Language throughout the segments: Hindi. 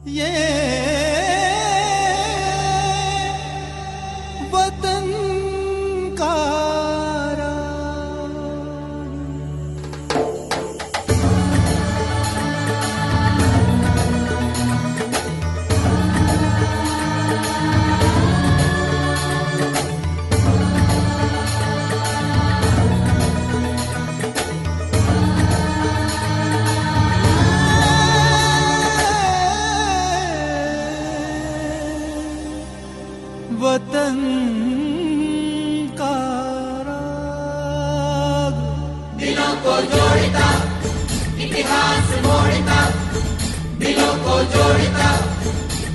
ये वतन का वतन का राग दिलों को जोड़ता, इतिहास मोड़ता, दिलों को जोड़ता,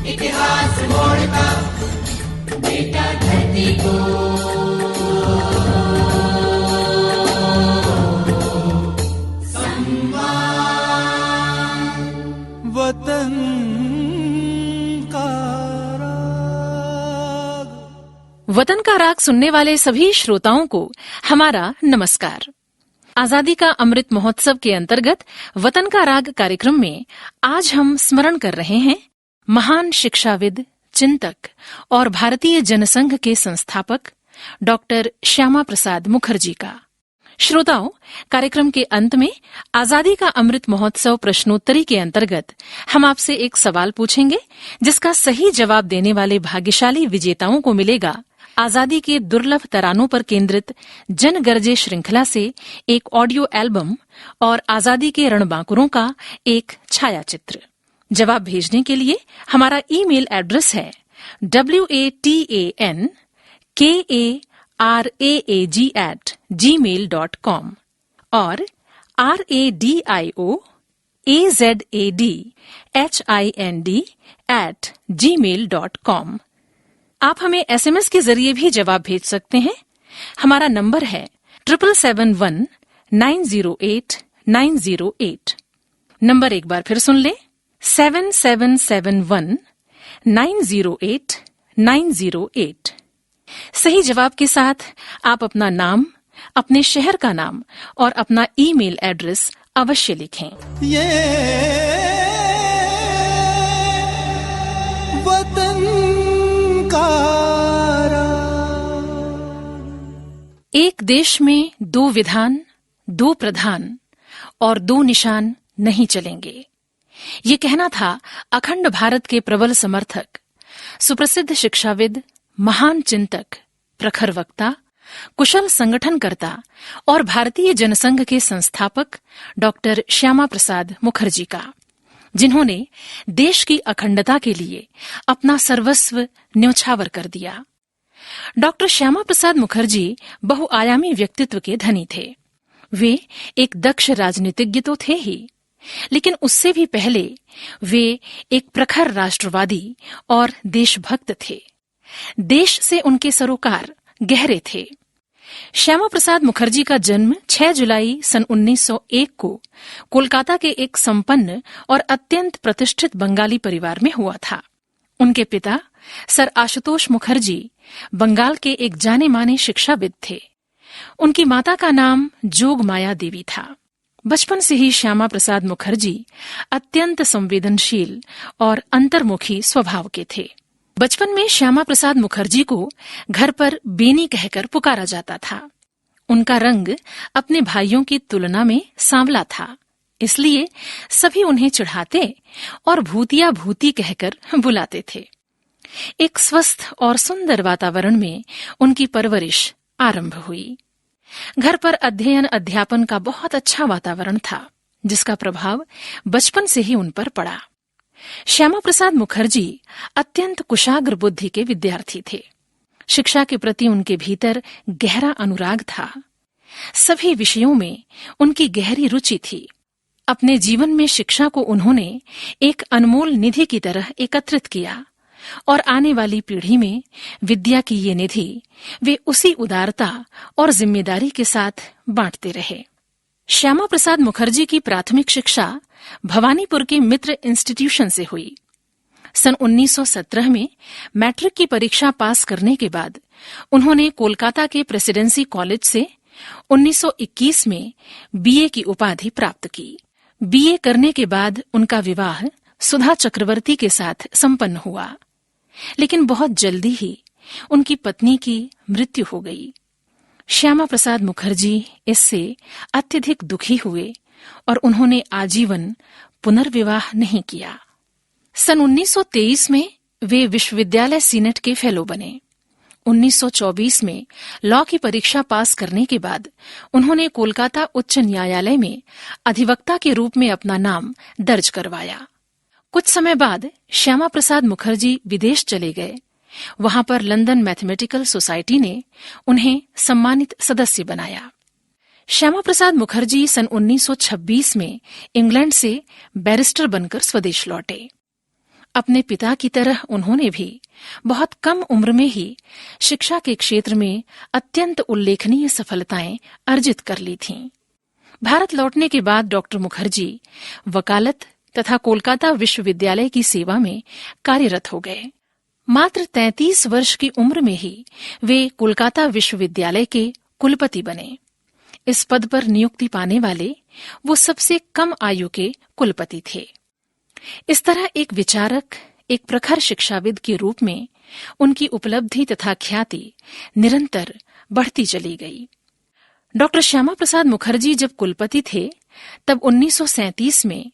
इतिहास मोड़ता, बेटा धरती को सम्मान। वतन वतन का राग सुनने वाले सभी श्रोताओं को हमारा नमस्कार। आजादी का अमृत महोत्सव के अंतर्गत वतन का राग कार्यक्रम में आज हम स्मरण कर रहे हैं महान शिक्षाविद, चिंतक और भारतीय जनसंघ के संस्थापक डॉक्टर श्यामा प्रसाद मुखर्जी का। श्रोताओं, कार्यक्रम के अंत में आजादी का अमृत महोत्सव प्रश्नोत्तरी के अंतर्गत हम आपसे एक सवाल पूछेंगे, जिसका सही जवाब देने वाले भाग्यशाली विजेताओं को मिलेगा आजादी के दुर्लभ तरानों पर केंद्रित जन गर्जे श्रृंखला से एक ऑडियो एल्बम और आजादी के रणबांकुरों का एक छायाचित्र। जवाब भेजने के लिए हमारा ईमेल एड्रेस है watankaraag@gmail.com और radioazadhind@gmail.com। आप हमें SMS के जरिए भी जवाब भेज सकते हैं। हमारा नंबर है 7771908908। नंबर एक बार फिर सुन लें, 7771908908। सही जवाब के साथ आप अपना नाम, अपने शहर का नाम और अपना ईमेल एड्रेस अवश्य लिखें। ये वतन एक देश में दो विधान, दो प्रधान और दो निशान नहीं चलेंगे, ये कहना था अखंड भारत के प्रबल समर्थक, सुप्रसिद्ध शिक्षाविद, महान चिंतक, प्रखर वक्ता, कुशल संगठनकर्ता और भारतीय जनसंघ के संस्थापक डॉक्टर श्यामा प्रसाद मुखर्जी का, जिन्होंने देश की अखंडता के लिए अपना सर्वस्व न्यौछावर कर दिया। डॉक्टर श्यामा प्रसाद मुखर्जी बहुआयामी व्यक्तित्व के धनी थे। वे एक दक्ष राजनीतिज्ञ तो थे ही, लेकिन उससे भी पहले वे एक प्रखर राष्ट्रवादी और देशभक्त थे। देश से उनके सरोकार गहरे थे। श्यामा प्रसाद मुखर्जी का जन्म 6 जुलाई सन 1901 को कोलकाता के एक संपन्न और अत्यंत प्रतिष्ठित बंगाली परिवार में हुआ था। उनके पिता सर आशुतोष मुखर्जी बंगाल के एक जाने माने शिक्षाविद थे। उनकी माता का नाम जोगमाया देवी था। बचपन से ही श्यामा प्रसाद मुखर्जी अत्यंत संवेदनशील और अंतर्मुखी स्वभाव के थे। बचपन में श्यामा प्रसाद मुखर्जी को घर पर बेनी कहकर पुकारा जाता था। उनका रंग अपने भाइयों की तुलना में सांवला था, इसलिए सभी उन्हें चिढ़ाते और भूतिया भूती कहकर बुलाते थे। एक स्वस्थ और सुंदर वातावरण में उनकी परवरिश आरंभ हुई। घर पर अध्ययन अध्यापन का बहुत अच्छा वातावरण था, जिसका प्रभाव बचपन से ही उन पर पड़ा। श्यामा प्रसाद मुखर्जी अत्यंत कुशाग्र बुद्धि के विद्यार्थी थे। शिक्षा के प्रति उनके भीतर गहरा अनुराग था। सभी विषयों में उनकी गहरी रुचि थी। अपने जीवन में शिक्षा को उन्होंने एक अनमोल निधि की तरह एकत्रित किया और आने वाली पीढ़ी में विद्या की ये निधि वे उसी उदारता और जिम्मेदारी के साथ बांटते रहे। श्यामा प्रसाद मुखर्जी की प्राथमिक शिक्षा भवानीपुर के मित्र इंस्टीट्यूशन से हुई। सन 1917 में मैट्रिक की परीक्षा पास करने के बाद उन्होंने कोलकाता के प्रेसिडेंसी कॉलेज से 1921 में बीए की उपाधि प्राप्त की। बीए करने के बाद उनका विवाह सुधा चक्रवर्ती के साथ संपन्न हुआ, लेकिन बहुत जल्दी ही उनकी पत्नी की मृत्यु हो गई। श्यामा प्रसाद मुखर्जी इससे अत्यधिक दुखी हुए और उन्होंने आजीवन पुनर्विवाह नहीं किया। सन 1923 में वे विश्वविद्यालय सीनेट के फेलो बने। 1924 में लॉ की परीक्षा पास करने के बाद उन्होंने कोलकाता उच्च न्यायालय में अधिवक्ता के रूप में अपना नाम दर्ज करवाया। कुछ समय बाद श्यामा प्रसाद मुखर्जी विदेश चले गए। वहां पर लंदन मैथमेटिकल सोसाइटी ने उन्हें सम्मानित सदस्य बनाया। श्यामा प्रसाद मुखर्जी सन 1926 में इंग्लैंड से बैरिस्टर बनकर स्वदेश लौटे। अपने पिता की तरह उन्होंने भी बहुत कम उम्र में ही शिक्षा के क्षेत्र में अत्यंत उल्लेखनीय सफलताएं अर्जित कर ली थीं। भारत लौटने के बाद डॉक्टर मुखर्जी वकालत तथा कोलकाता विश्वविद्यालय की सेवा में कार्यरत हो गए। मात्र 33 वर्ष की उम्र में ही वे कोलकाता विश्वविद्यालय के कुलपति बने। इस पद पर नियुक्ति पाने वाले वो सबसे कम आयु के कुलपति थे। इस तरह एक विचारक, एक प्रखर शिक्षाविद के रूप में उनकी उपलब्धि तथा ख्याति निरंतर बढ़ती चली गई। डॉक्टर श्यामा प्रसाद मुखर्जी जब कुलपति थे तब 1937 में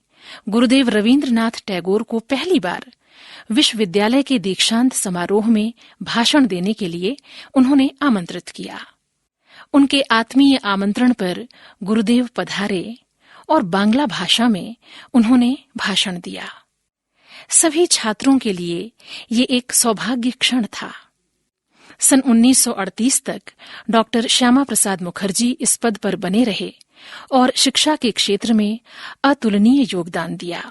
गुरुदेव रवींद्रनाथ टैगोर को पहली बार विश्वविद्यालय के दीक्षांत समारोह में भाषण देने के लिए उन्होंने आमंत्रित किया। उनके आत्मीय आमंत्रण पर गुरुदेव पधारे और बांग्ला भाषा में उन्होंने भाषण दिया। सभी छात्रों के लिए ये एक सौभाग्य क्षण था। सन 1938 तक डॉक्टर श्यामा प्रसाद मुखर्जी इस पद पर बने रहे और शिक्षा के क्षेत्र में अतुलनीय योगदान दिया।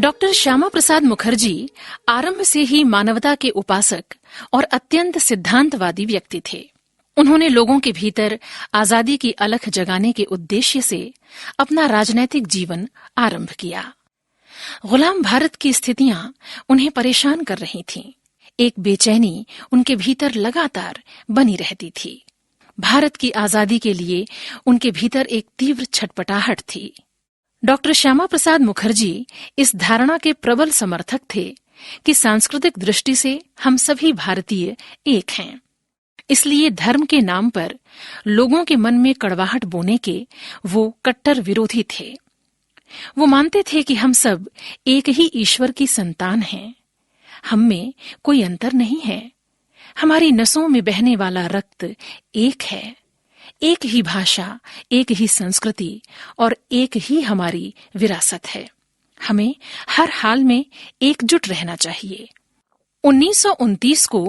डॉक्टर श्यामा प्रसाद मुखर्जी आरंभ से ही मानवता के उपासक और अत्यंत सिद्धांतवादी व्यक्ति थे। उन्होंने लोगों के भीतर आजादी की अलख जगाने के उद्देश्य से अपना राजनैतिक जीवन आरंभ किया। गुलाम भारत की स्थितियां उन्हें परेशान कर रही थीं। एक बेचैनी उनके भीतर लगातार बनी रहती थी। भारत की आजादी के लिए उनके भीतर एक तीव्र छटपटाहट थी। डॉक्टर श्यामा प्रसाद मुखर्जी इस धारणा के प्रबल समर्थक थे कि सांस्कृतिक दृष्टि से हम सभी भारतीय एक हैं। इसलिए धर्म के नाम पर लोगों के मन में कड़वाहट बोने के वो कट्टर विरोधी थे। वो मानते थे कि हम सब एक ही ईश्वर की संतान हैं। हम में कोई अंतर नहीं है। हमारी नसों में बहने वाला रक्त एक है। एक ही भाषा, एक ही संस्कृति और एक ही हमारी विरासत है। हमें हर हाल में एकजुट रहना चाहिए। 1929 को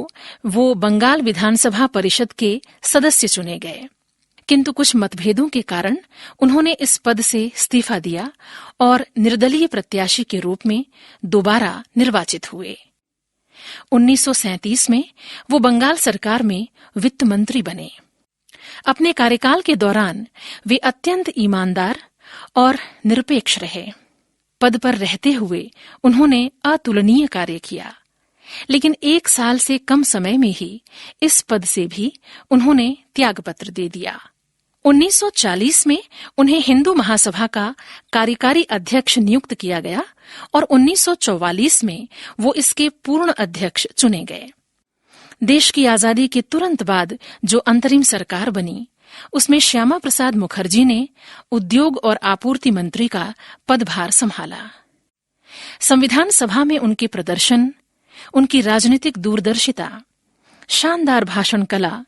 वो बंगाल विधानसभा परिषद के सदस्य चुने गए, किंतु कुछ मतभेदों के कारण उन्होंने इस पद से इस्तीफा दिया और निर्दलीय प्रत्याशी के रूप में दोबारा निर्वाचित हुए। 1937 में वो बंगाल सरकार में वित्त मंत्री बने। अपने कार्यकाल के दौरान वे अत्यंत ईमानदार और निरपेक्ष रहे। पद पर रहते हुए उन्होंने अतुलनीय कार्य किया, लेकिन 1 साल से कम समय में ही इस पद से भी उन्होंने त्यागपत्र दे दिया। 1940 में उन्हें हिंदू महासभा का कार्यकारी अध्यक्ष नियुक्त किया गया और 1944 में वो इसके पूर्ण अध्यक्ष चुने गए। देश की आजादी के तुरंत बाद जो अंतरिम सरकार बनी, उसमें श्यामा प्रसाद मुखर्जी ने उद्योग और आपूर्ति मंत्री का पदभार संभाला। संविधान सभा में उनके प्रदर्शन, उनकी राजनीतिक दूरदर्शिता, शानदार भाषण कला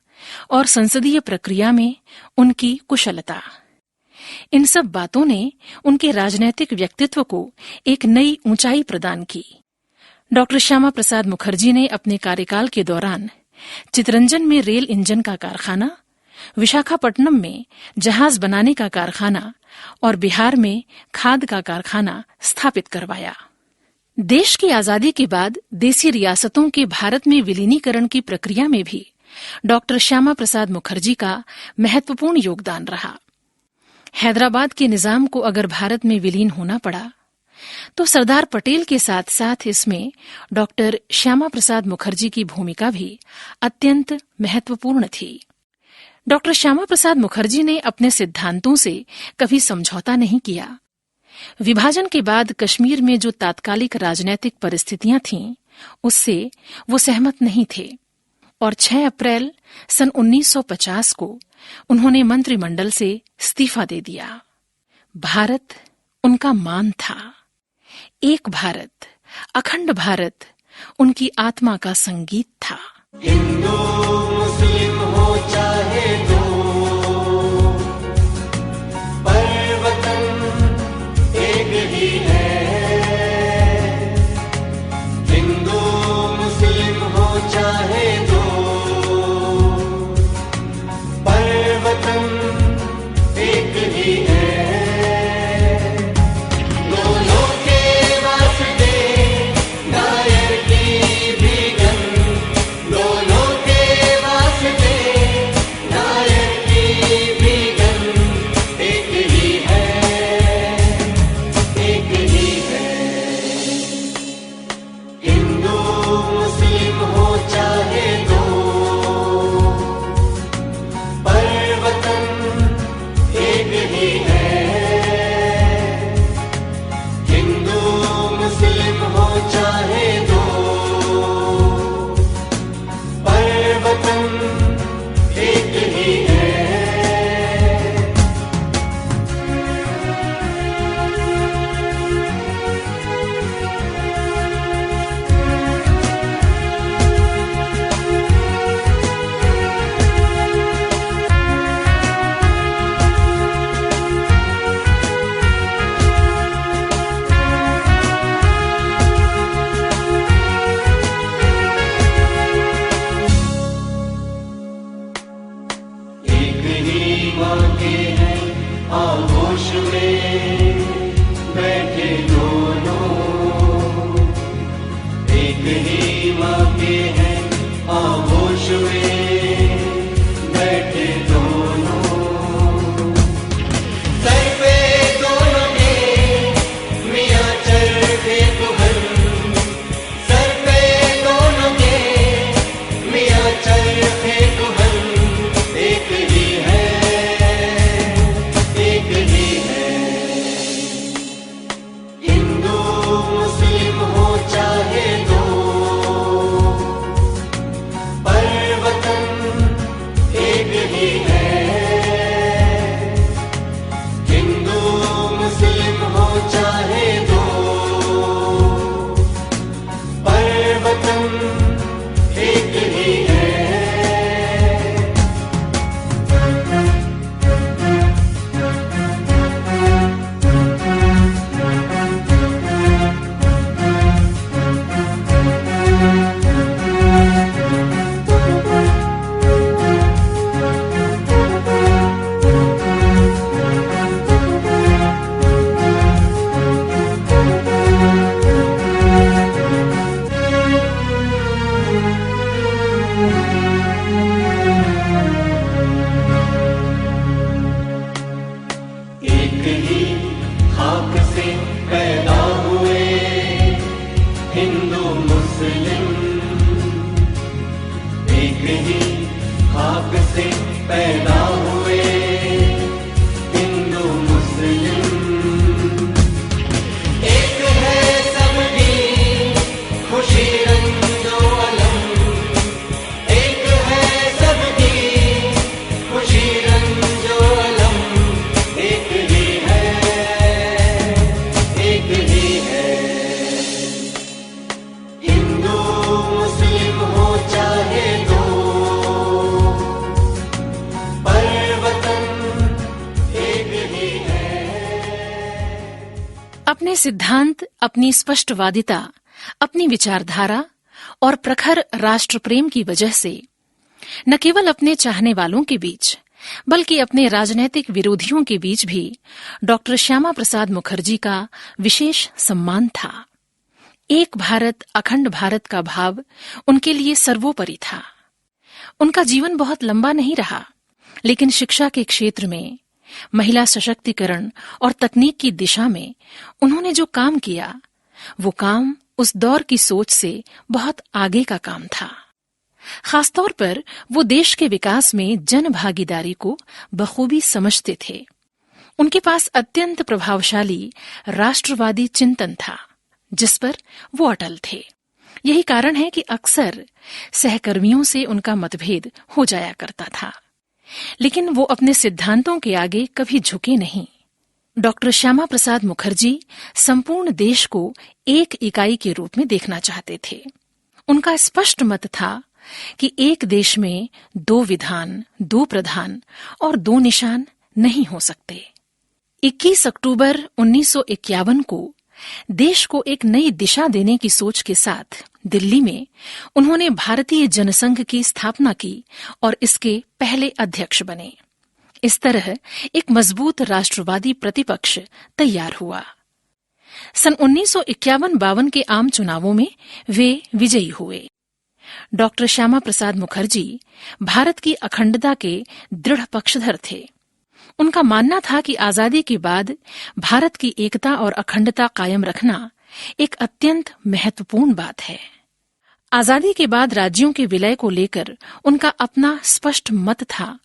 और संसदीय प्रक्रिया में उनकी कुशलता, इन सब बातों ने उनके राजनैतिक व्यक्तित्व को एक नई ऊंचाई प्रदान की। डॉक्टर श्यामा प्रसाद मुखर्जी ने अपने कार्यकाल के दौरान चितरंजन में रेल इंजन का कारखाना, विशाखापट्टनम में जहाज बनाने का कारखाना और बिहार में खाद का कारखाना स्थापित करवाया। देश की आजादी के बाद देसी रियासतों के भारत में विलीनीकरण की प्रक्रिया में भी डॉक्टर श्यामा प्रसाद मुखर्जी का महत्वपूर्ण योगदान रहा। हैदराबाद के निजाम को अगर भारत में विलीन होना पड़ा, तो सरदार पटेल के साथ साथ इसमें डॉक्टर श्यामा प्रसाद मुखर्जी की भूमिका भी अत्यंत महत्वपूर्ण थी। डॉक्टर श्यामा प्रसाद मुखर्जी ने अपने सिद्धांतों से कभी समझौता नहीं किया। विभाजन के बाद कश्मीर में जो तात्कालिक राजनीतिक परिस्थितियां थीं, उससे वो सहमत नहीं थे और 6 अप्रैल सन 1950 को उन्होंने मंत्रिमंडल से इस्तीफा दे दिया। भारत उनका मान था। एक भारत, अखंड भारत उनकी आत्मा का संगीत था। हिंदू मुस्लिम हो चाहे दो, पर वतन एक ही है। हिंदू मुस्लिम हो चाहे दो, पर वतन एक ही है। दोनों के वास्ते नायर की भी गन, दोनों के वास्ते नायर की भी गन एक ही है, एक ही है। हिंदू मुस्लिम हो चाहे दो, पर वतन एक ही है। हिंदू मुस्लिम हो चाहे दो, पर वतन एक ही है। एक ही माँ के हैं आगोश में बैठे दोनों, अपने सिद्धांत, अपनी स्पष्टवादिता, अपनी विचारधारा और प्रखर राष्ट्र प्रेम की वजह से न केवल अपने चाहने वालों के बीच बल्कि अपने राजनीतिक विरोधियों के बीच भी डॉक्टर श्यामा प्रसाद मुखर्जी का विशेष सम्मान था। एक भारत, अखंड भारत का भाव उनके लिए सर्वोपरि था। उनका जीवन बहुत लंबा नहीं रहा, लेकिन शिक्षा के क्षेत्र में, महिला सशक्तिकरण और तकनीक की दिशा में उन्होंने जो काम किया, वो काम उस दौर की सोच से बहुत आगे का काम था। खासतौर पर वो देश के विकास में जन भागीदारी को बखूबी समझते थे। उनके पास अत्यंत प्रभावशाली राष्ट्रवादी चिंतन था, जिस पर वो अटल थे। यही कारण है कि अक्सर सहकर्मियों से उनका मतभेद हो जाया करता था, लेकिन वो अपने सिद्धांतों के आगे कभी झुके नहीं। डॉक्टर श्यामा प्रसाद मुखर्जी संपूर्ण देश को एक इकाई के रूप में देखना चाहते थे। उनका स्पष्ट मत था कि एक देश में दो विधान, दो प्रधान और दो निशान नहीं हो सकते। 21 अक्टूबर 1951 को देश को एक नई दिशा देने की सोच के साथ दिल्ली में उन्होंने भारतीय जनसंघ की स्थापना की और इसके पहले अध्यक्ष बने। इस तरह एक मजबूत राष्ट्रवादी प्रतिपक्ष तैयार हुआ। सन 1951-52 के आम चुनावों में वे विजयी हुए। डॉक्टर श्यामा प्रसाद मुखर्जी भारत की अखंडता के दृढ़ पक्षधर थे। उनका मानना था कि आजादी के बाद भारत की एकता और अखंडता कायम रखना एक अत्यंत महत्वपूर्ण बात है। आजादी के बाद राज्यों के विलय को लेकर उनका अपना स्पष्ट मत था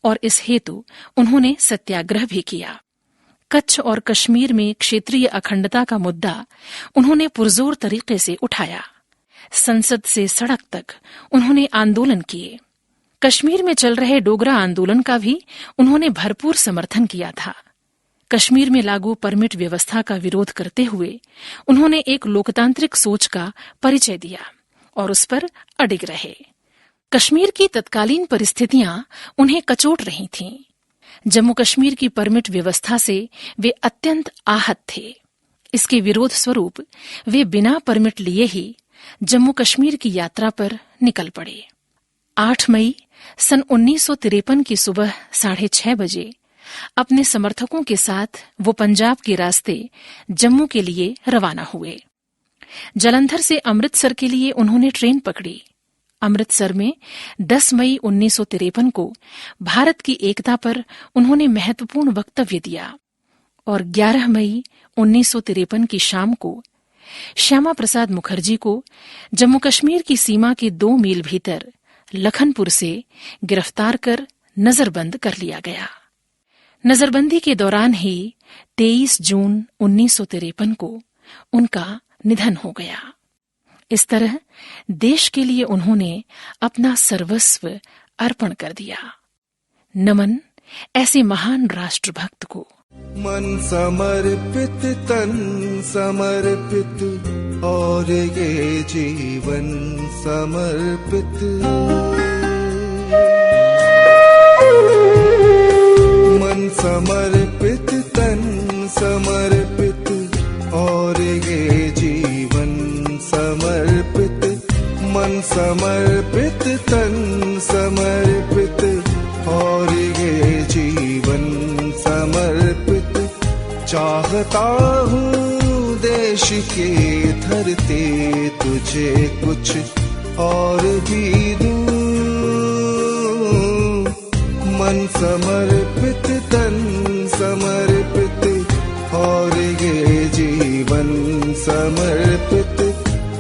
और इस हेतु उन्होंने सत्याग्रह भी किया। कच्छ और कश्मीर में क्षेत्रीय अखंडता का मुद्दा उन्होंने पुरजोर तरीके से उठाया। संसद से सड़क तक उन्होंने आंदोलन किए। कश्मीर में चल रहे डोगरा आंदोलन का भी उन्होंने भरपूर समर्थन किया था। कश्मीर में लागू परमिट व्यवस्था का विरोध करते हुए उन्होंने एक लोकतांत्रिक सोच का परिचय दिया और उस पर अडिग रहे। कश्मीर की तत्कालीन परिस्थितियां उन्हें कचोट रही थीं। जम्मू कश्मीर की परमिट व्यवस्था से वे अत्यंत आहत थे। इसके विरोध स्वरूप वे बिना परमिट लिए ही जम्मू कश्मीर की यात्रा पर निकल पड़े। 8 मई सन 1953 की सुबह 6:30 बजे अपने समर्थकों के साथ वो पंजाब के रास्ते जम्मू के लिए रवाना हुए। जालंधर से अमृतसर के लिए उन्होंने ट्रेन पकड़ी। अमृतसर में 10 मई 1953 को भारत की एकता पर उन्होंने महत्वपूर्ण वक्तव्य दिया और 11 मई 1953 की शाम को श्यामा प्रसाद मुखर्जी को जम्मू कश्मीर की सीमा के 2 मील भीतर लखनपुर से गिरफ्तार कर नजरबंद कर लिया गया। नजरबंदी के दौरान ही 23 जून 1953 को उनका निधन हो गया। इस तरह देश के लिए उन्होंने अपना सर्वस्व अर्पण कर दिया। नमन ऐसे महान राष्ट्रभक्त को। मन समर्पित, तन समर्पित और ये जीवन समर्पित। मन समर्पित, तन समर्पित और ये जीवन समर्पित। मन समर्पित, तन समर्पित और ये जीवन समर्पित। चाहता हूँ देश के धरते तुझे कुछ और भी दूँ। मन समर्पित, तन समर्पित और ये जीवन समर्पित।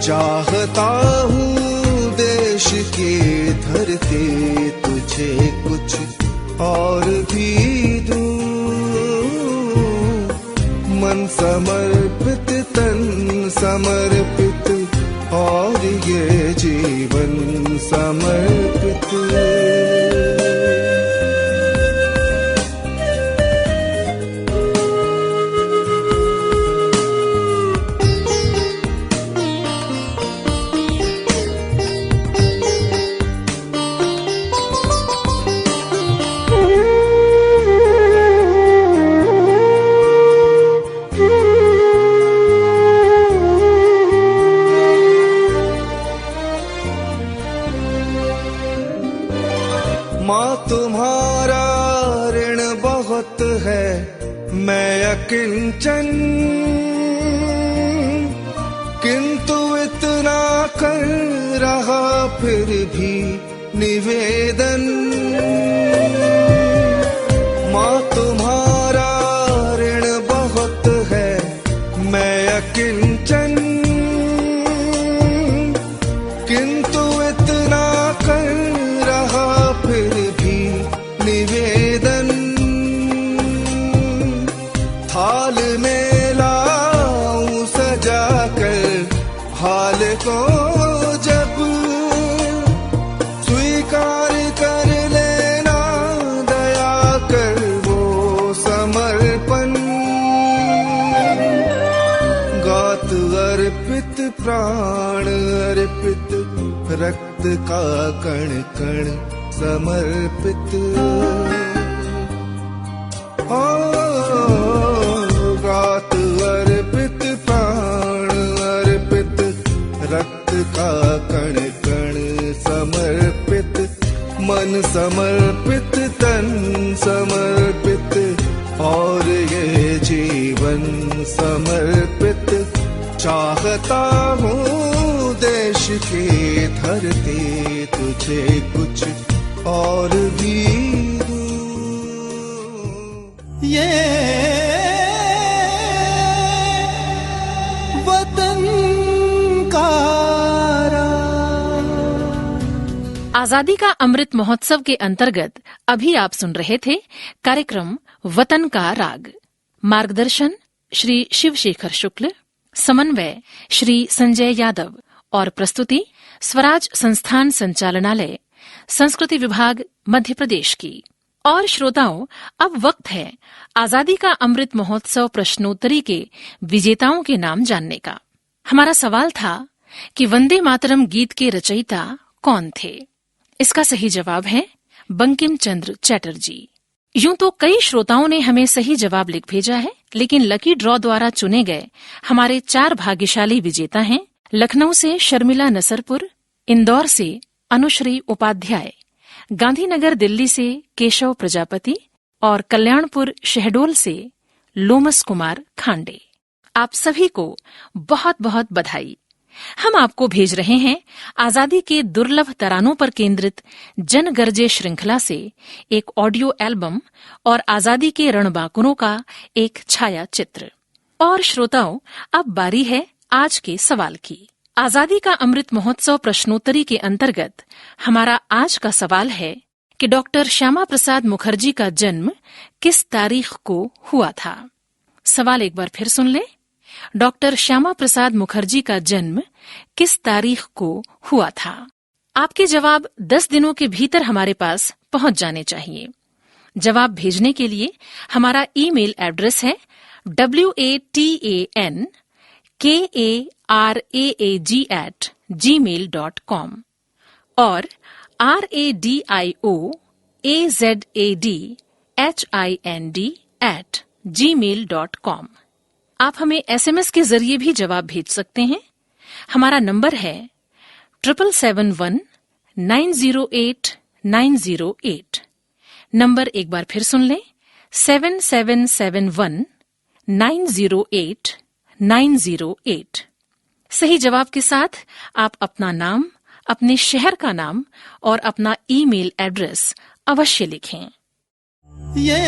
चाहता हूँ देश के धरते तुझे कुछ और भी दूँ। मन समर्पित, तन समर्पित और ये जीवन समर्पित। बहुत है मैं अकिंचन, किंतु इतना कर रहा फिर भी निवेदन। माँ तुम्हारा ऋण बहुत है मैं अकिंचन, किंतु इतना कर रहा फिर भी निवेदन। थाल में लाऊं सजा कर हाल को जब, स्वीकार कर लेना दया कर वो समर्पण। गात अर्पित प्राण अर्पित, रक्त का कण कण समर्पित। गात अर्पित प्राण अर्पित, रक्त का कण कण समर्पित। मन समर्पित तन समर्पित, और ये जीवन समर्पित। चाहता हूँ देश की धरती तुझे कुछ और भी दूं। ये वतन का आजादी का अमृत महोत्सव के अंतर्गत अभी आप सुन रहे थे कार्यक्रम वतन का राग। मार्गदर्शन श्री शिवशेखर शुक्ल, समन्वय श्री संजय यादव और प्रस्तुति स्वराज संस्थान संचालनालय, संस्कृति विभाग मध्य प्रदेश की। और श्रोताओं, अब वक्त है आजादी का अमृत महोत्सव प्रश्नोत्तरी के विजेताओं के नाम जानने का। हमारा सवाल था कि वंदे मातरम गीत के रचयिता कौन थे। इसका सही जवाब है बंकिम चंद्र चटर्जी। यूं तो कई श्रोताओं ने हमें सही जवाब लिख भेजा है, लेकिन लकी ड्रॉ द्वारा चुने गए हमारे 4 भाग्यशाली विजेता हैं लखनऊ से शर्मिला नसरपुर, इंदौर से अनुश्री उपाध्याय, गांधीनगर दिल्ली से केशव प्रजापति और कल्याणपुर शहडोल से लोमस कुमार खांडे। आप सभी को बहुत बहुत बधाई। हम आपको भेज रहे हैं आजादी के दुर्लभ तरानों पर केंद्रित जन गर्जे श्रृंखला से एक ऑडियो एल्बम और आजादी के रणबांकुरों का एक छाया चित्र। और श्रोताओं, अब बारी है आज के सवाल की। आजादी का अमृत महोत्सव प्रश्नोत्तरी के अंतर्गत हमारा आज का सवाल है कि डॉक्टर श्यामा प्रसाद मुखर्जी का जन्म किस तारीख को हुआ था। सवाल एक बार फिर सुन ले। डॉक्टर श्यामा प्रसाद मुखर्जी का जन्म किस तारीख को हुआ था। आपके जवाब 10 दिनों के भीतर हमारे पास पहुंच जाने चाहिए। जवाब भेजने के लिए हमारा ईमेल एड्रेस है watankaraag@gmail.com और radioazadhind@gmail.com। आप हमें SMS के जरिए भी जवाब भेज सकते हैं। हमारा नंबर है 7771908908। नंबर एक बार फिर सुन लें, 7771908908। सही जवाब के साथ आप अपना नाम, अपने शहर का नाम और अपना ईमेल एड्रेस अवश्य लिखें। ये